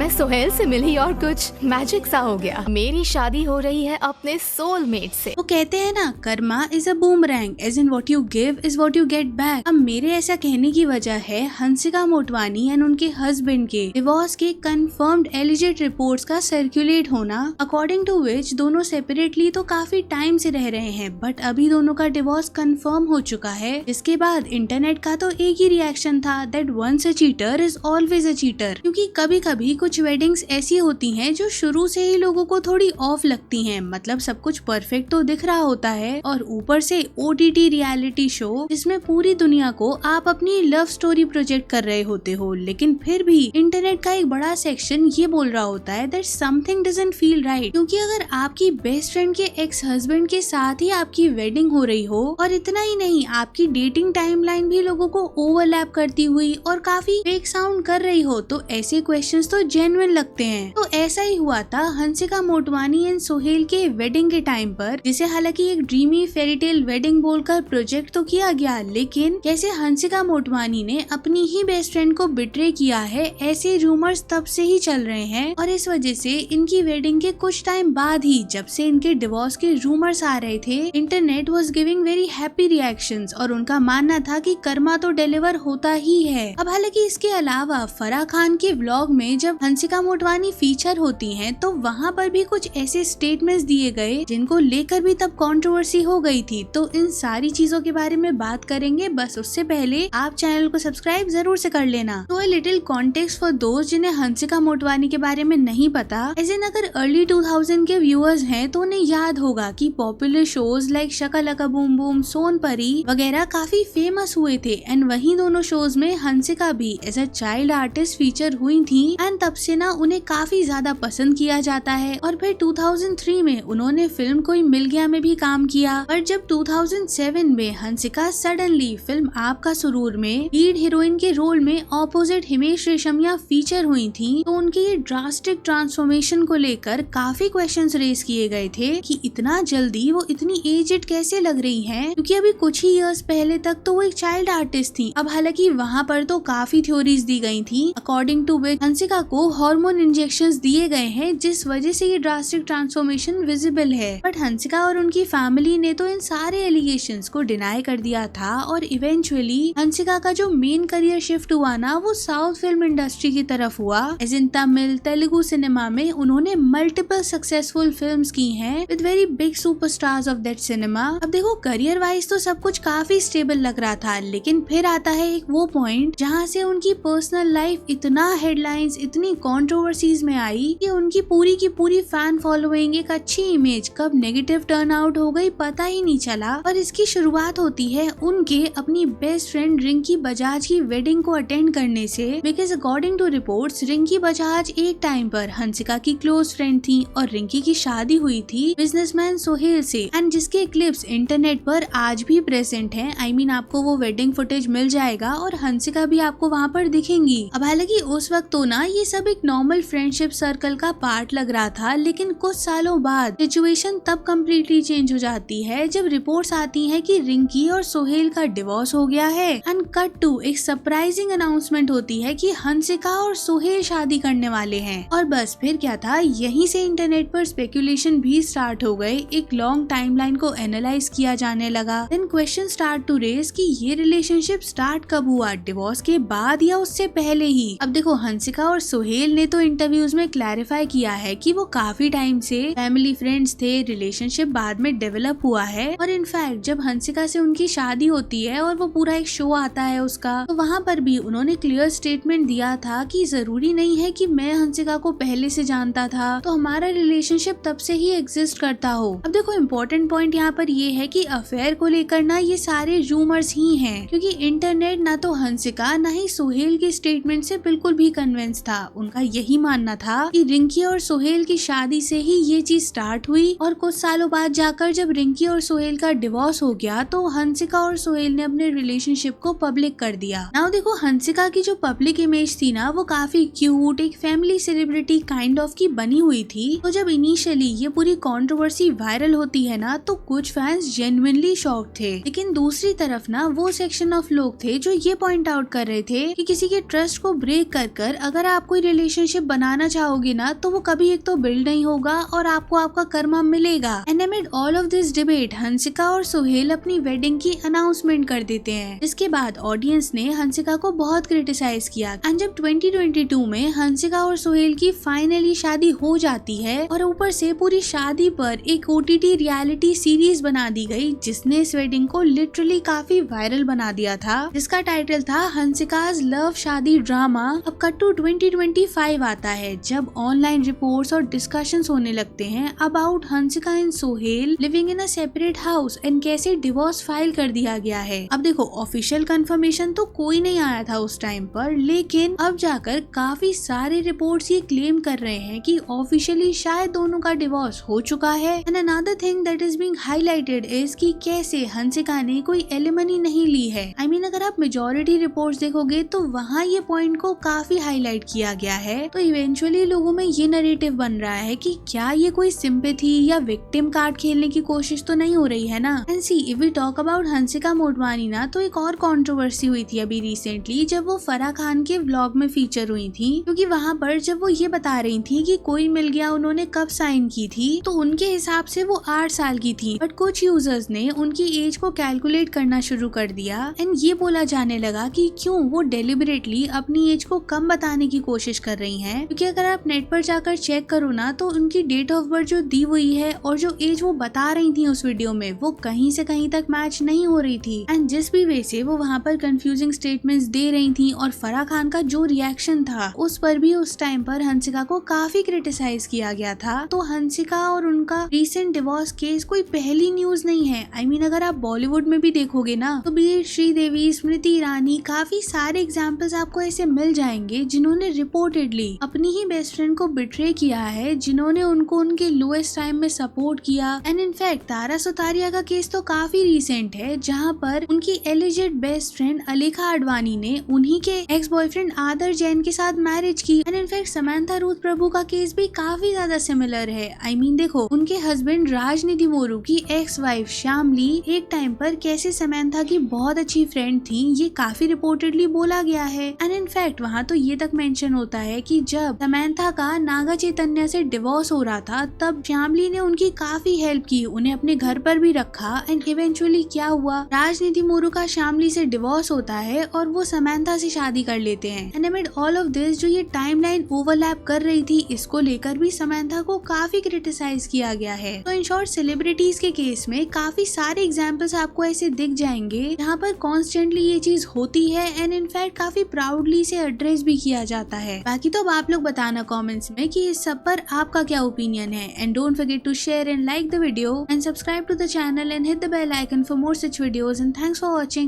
मैं सुहेल से मिली और कुछ मैजिक सा हो गया। मेरी शादी हो रही है अपने सोलमेट से। वो कहते हैं ना, karma is a boomerang, as in what you give is what you get back. अब मेरे ऐसा कहने की वजह है हंसिका मोटवानी एंड उनके हस्बैंड के डिवोर्स के कंफर्म्ड एलिजेड रिपोर्ट्स का सर्कुलेट होना, अकॉर्डिंग टू विच दोनों सेपरेटली तो काफी टाइम से रह रहे हैं, बट अभी दोनों का डिवोर्स कंफर्म हो चुका है। इसके बाद इंटरनेट का तो एक ही रिएक्शन था, that once a cheater is always a cheater. क्योंकि कभी कभी कुछ वेडिंग्स ऐसी होती हैं जो शुरू से ही लोगों को थोड़ी ऑफ लगती हैं, मतलब सब कुछ परफेक्ट तो दिख रहा होता है और ऊपर से ओटीटी रियलिटी शो जिसमें पूरी दुनिया को आप अपनी लव स्टोरी प्रोजेक्ट कर रहे होते हो, लेकिन फिर भी इंटरनेट का एक बड़ा सेक्शन ये बोल रहा होता है that something doesn't feel right. क्योंकि अगर आपकी बेस्ट फ्रेंड के एक्स हस्बैंड के साथ ही आपकी वेडिंग हो रही हो और इतना ही नहीं आपकी डेटिंग टाइमलाइन भी लोगों को ओवरलैप करती हुई और काफी फेक साउंड कर रही हो, तो ऐसे क्वेश्चंस तो जेन्युइन लगते हैं। तो ऐसा ही हुआ था हंसिका मोटवानी एंड सोहेल के वेडिंग के टाइम पर, जिसे हालांकि एक ड्रीमी फेरीटेल वेडिंग बोलकर प्रोजेक्ट तो किया गया, लेकिन कैसे हंसिका मोटवानी ने अपनी ही बेस्ट फ्रेंड को बिट्रे किया है, ऐसे रूमर्स तब से ही चल रहे हैं। और इस वजह से इनकी वेडिंग के कुछ टाइम बाद ही, जब से इनके डिवोर्स के रूमर्स आ रहे थे, internet was giving very happy reactions और उनका मानना था कि कर्मा तो डिलीवर होता ही है। अब हालांकि इसके अलावा फराह खान के व्लॉग में जब हंसिका मोटवानी फीचर होती हैं, तो वहाँ पर भी कुछ ऐसे स्टेटमेंट्स दिए गए जिनको लेकर भी तब कंट्रोवर्सी हो गई थी। तो इन सारी चीजों के बारे में बात करेंगे, बस उससे पहले आप चैनल को सब्सक्राइब जरूर से कर लेना। तो लिटिल कॉन्टेक्स्ट फॉर दोस्त जिन्हें हंसिका मोटवानी के बारे में नहीं पता, एज इन अगर अर्ली 2000 के व्यूअर्स हैं तो उन्हें याद होगा कि पॉपुलर शोज लाइक शका लका बूम बूम, सोनपरी वगैरह काफी फेमस हुए थे एंड वहीं दोनों शोज में हंसिका भी as a child artist feature हुई थी एंड तब से ना उन्हें काफी ज्यादा पसंद किया जाता है। और फिर 2003 में उन्होंने फिल्म कोई मिल गया में भी काम किया, पर जब 2007 में हंसिका सडनली फिल्म आपका सुरूर में लीड हीरोइन के रोल में ऑपोजिट हिमेश रेशमिया फीचर हुई थी, तो उनकी ये ड्रास्टिक ट्रांसफॉर्मेशन को लेकर काफी क्वेश्चंस रेज किए गए थे कि इतना जल्दी वो इतनी एजेड कैसे लग रही हैं, क्योंकि अभी कुछ ही इयर्स पहले तक तो वो एक चाइल्ड आर्टिस्ट थी। अब हालांकि वहाँ पर तो काफी थ्योरीज दी गई थी, अकॉर्डिंग टू विच हंसिका को हार्मोन इंजेक्शंस दिए गए हैं जिस वजह से ये ड्रास्टिक ट्रांसफॉर्मेशन विजिबल है। बट हंसिका और उनकी फैमिली ने तो इन सारे एलिगेशंस को डिनाई कर दिया था और इवेंचुअली हंसिका का जो मेन करियर शिफ्ट हुआ ना, वो साउथ फिल्म इंडस्ट्री की तरफ हुआ। As in Tamil Telugu cinema में उन्होंने मल्टीपल सक्सेसफुल फिल्म्स की हैं with very big superstars of that cinema. अब देखो करियर वाइज तो सब कुछ काफी स्टेबल लग रहा था, लेकिन फिर आता है एक वो पॉइंट जहाँ से उनकी पर्सनल लाइफ इतना हेडलाइंस, इतनी कंट्रोवर्सीज में आई कि उनकी पूरी फैन फॉलोइंग, एक अच्छी इमेज कब नेगेटिव टर्न आउट हो गई पता ही नहीं चला। और इसकी शुरुआत होती है उनके अपनी बेस्ट फ्रेंड रिंकी बजाज की वेडिंग को अटेंड करने से, because according to reports Rinky Bajaj एक टाइम पर हंसिका की क्लोज फ्रेंड थी और रिंकी की शादी हुई थी बिजनेसमैन सोहेल से, एंड जिसके क्लिप्स इंटरनेट पर आज भी प्रेजेंट हैं। आई मीन आपको वो वेडिंग फुटेज मिल जाएगा और हंसिका भी आपको वहाँ पर दिखेंगी। अब हालांकि उस वक्त तो ना ये सब एक नॉर्मल फ्रेंडशिप सर्कल का पार्ट लग रहा था, लेकिन कुछ सालों बाद सिचुएशन तब कम्प्लीटली चेंज हो जाती है जब रिपोर्ट्स आती हैं कि रिंकी और सोहेल का डिवोर्स हो गया है एंड कट टू एक सरप्राइजिंग अनाउंसमेंट होती है कि हंसिका और सोहेल शादी करने वाले हैं। और बस फिर क्या था, यहीं से इंटरनेट पर स्पेकुलेशन भी स्टार्ट हो गए, एक लॉन्ग टाइमलाइन को एनालाइज किया जाने लगा। Then question start to raise कि ये रिलेशनशिप स्टार्ट कब हुआ, डिवोर्स के बाद या उससे पहले ही। अब देखो हंसिका और सोहेल ने तो इंटरव्यूज में क्लैरिफाई किया है कि वो काफी टाइम से फैमिली फ्रेंड्स थे, रिलेशनशिप बाद में डेवलप हुआ है। और इनफैक्ट जब हंसिका से उनकी शादी होती है और वो पूरा एक शो आता है उसका, तो वहाँ पर भी उन्होंने क्लियर स्टेटमेंट दिया था कि जरूरी नहीं है कि मैं हंसिका को पहले से जानता था, तो हमारा रिलेशनशिप तब से ही एग्जिस्ट करता हो। अब देखो इम्पोर्टेंट पॉइंट यहाँ पर ये है कि अफेयर को लेकर ना ये सारे रूमर्स ही हैं, क्योंकि इंटरनेट ना तो हंसिका ना ही सोहेल की स्टेटमेंट से बिल्कुल भी कन्विंस था। उनका यही मानना था कि रिंकी और सोहेल की शादी से ही ये चीज स्टार्ट हुई और कुछ सालों बाद जाकर जब रिंकी और सोहेल का डिवोर्स हो गया तो हंसिका और सोहेल ने अपने रिलेशनशिप को पब्लिक कर दिया। नाउ देखो हंसिका की जो पब्लिक इमेज थी ना, वो काफी क्यूट, एक फैमिली सेलिब्रिटी काइंड ऑफ की बनी हुई थी। तो जब इनिशियली ये पूरी कंट्रोवर्सी वायरल होती है ना, तो कुछ फैंस जेन्युइनली शॉक थे, लेकिन दूसरी तरफ ना वो सेक्शन ऑफ लोग थे जो ये पॉइंट आउट कर रहे थे कि किसी के ट्रस्ट को ब्रेक कर अगर आप कोई रिलेशनशिप बनाना चाहोगे ना तो वो कभी एक तो बिल्ड नहीं होगा और आपको आपका कर्मा मिलेगा। And amid all of this debate Hansika और सोहेल अपनी वेडिंग की अनाउंसमेंट कर देते हैं, जिसके बाद ऑडियंस ने हंसिका को बहुत क्रिटिसाइज किया। एंड जब 2022 में हंसिका और सोहेल की फाइनली शादी हो जाती है और ऊपर से पूरी शादी पर एक OTT रियलिटी सीरीज बना दी गई जिसने इस वेडिंग को लिटरली काफी वायरल बना दिया था, जिसका टाइटल था हंसिकाज लव शादी ड्रामा। अब कट टू 2025 आता है जब ऑनलाइन रिपोर्ट्स और डिस्कशंस होने लगते हैं about Hansika and Sohail living in a separate house and कैसे डिवोर्स फाइल कर दिया गया है। अब देखो ऑफिशियल कंफर्मेशन तो कोई नहीं आया था उस टाइम पर, लेकिन अब जाकर काफी सारे रिपोर्ट्स ये क्लेम कर रहे हैं कि ऑफिशियली शायद दोनों का डिवोर्स हो चुका है। And another thing that is being highlighted is कि कैसे हंसिका ने कोई एलिमनी नहीं ली है। I mean, अगर आप मेजॉरिटी रिपोर्ट्स देखोगे तो वहाँ ये पॉइंट को काफी हाईलाइट किया गया है। तो इवेंचुअली लोगों में ये नरेटिव बन रहा है कि क्या ये कोई सिंपैथी या विक्टिम कार्ड खेलने की कोशिश तो नहीं हो रही है ना। And see if we talk about Hansika Motwani ना, तो एक और कंट्रोवर्सी हुई थी अभी रिसेंटली जब वो फराह खान के व्लॉग में फीचर हुई थी, क्योंकि वहाँ पर जब वो ये बता रही थी कि कोई मिल गया उन्होंने कब साइन की थी, तो उनके हिसाब से वो 8 साल की थी। बट कुछ यूजर्स ने उनकी एज को कैलकुलेट करना शुरू कर दिया एंड ये बोला जाने लगा कि क्यों वो डेलिबरेटली अपनी एज को कम बताने की कोशिश कर रही हैं, क्योंकि अगर आप नेट पर जाकर चेक करो ना तो उनकी डेट ऑफ बर्थ जो दी हुई है और जो एज वो बता रही थी उस वीडियो में वो कहीं से कहीं तक मैच नहीं हो रही थी। एंड जिस भी वे से वो वहाँ पर कंफ्यूजिंग स्टेटमेंट्स दे रही थी और फराह खान का जो रिएक्शन था उस पर भी उस टाइम पर हंसिका को काफी क्रिटिसाइज किया गया था। तो हंसिका और उनका रिसेंट डिवोर्स केस कोई पहली न्यूज नहीं है। I mean, अगर आप बॉलीवुड में भी देखोगे ना तो बी श्रीदेवी, स्मृति ईरानी, काफी सारे एग्जाम्पल्स आपको ऐसे मिल जाएंगे जिन्होंने रिपोर्टेडली अपनी ही बेस्ट फ्रेंड को बिट्रे किया है, जिन्होंने उनको उनके लोएस्ट टाइम में सपोर्ट किया। एंड इनफैक्ट तारा सुतारिया का केस तो काफी रिसेंट है जहाँ पर उनकी alleged best friend Alekha Advani ने उन्हीं के एक्स बॉयफ्रेंड आदर जैन के साथ मैरिज की। एंड इनफैक्ट समंथा रूथ प्रभु का केस भी काफी ज्यादा सिमिलर है। I mean, देखो उनके हस्बैंड राजनिधि मोरू की एक्स वाइफ श्यामली एक टाइम पर कैसे समंथा की बहुत अच्छी फ्रेंड थी, ये काफी रिपोर्टेडली बोला गया है। एंड इनफैक्ट वहाँ तो ये तक मेंशन होता है कि जब समंथा का नागा चैतन्य से डिवोर्स हो रहा था तब श्यामली ने उनकी काफी हेल्प की, उन्हें अपने घर पर भी रखा। एंड इवेंचुअली क्या हुआ, राजनिधि मोरू का श्यामली से डिवोर्स होता है और वो समंथा से शादी कर लेते हैं। And amid all of this जो ये टाइमलाइन ओवरलैप कर रही थी इसको लेकर भी समंथा को काफी क्रिटिसाइज किया गया है। तो इन शॉर्ट सेलिब्रिटीज के केस में काफी सारे एग्जांपल्स आपको ऐसे दिख जाएंगे जहाँ पर कॉन्स्टेंटली ये चीज होती है एंड इनफैक्ट काफी प्राउडली से एड्रेस भी किया जाता है। बाकी तो अब आप लोग बताना कमेंट्स में कि इस सब पर आपका क्या ओपिनियन है। And don't forget to share and like the video and subscribe to the channel and hit the bell icon for more such videos and thanks for watching.